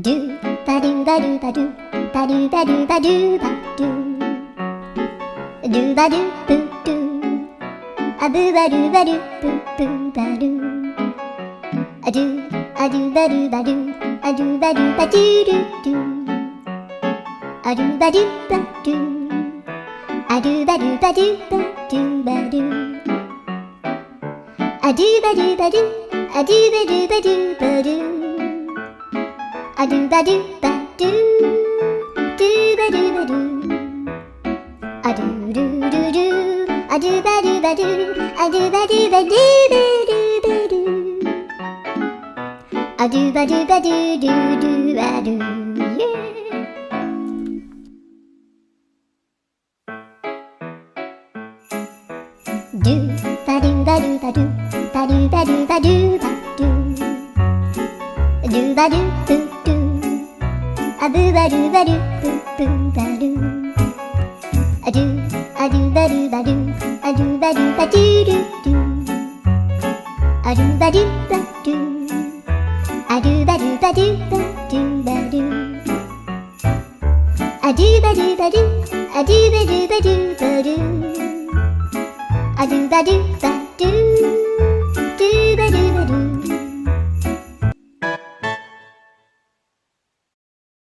do ba do ba do ba do ba do ba do ba do ba do ba do boo do a boo ba do ba do boo boo ba do a do ba do ba do a do ba do ba do do do a do ba do ba do a do ba do ba do ba do ba do a do ba do ba do a do ba do ba do ba do a do ba do ba do do ba do ba do a do do do do a do ba do ba do a do ba do ba do ba do ba do a do ba do ba do do do ba do yeah. Do ba do ba do ba do ba do ba do ba do ba do do ba do boo do a boo ba do ba do boo boo ba do a do ba do ba do a do ba do ba do do do a do ba do ba do a do ba do ba do ba do ba do a do ba do ba do a do ba do ba do ba do a do ba do ba do do ba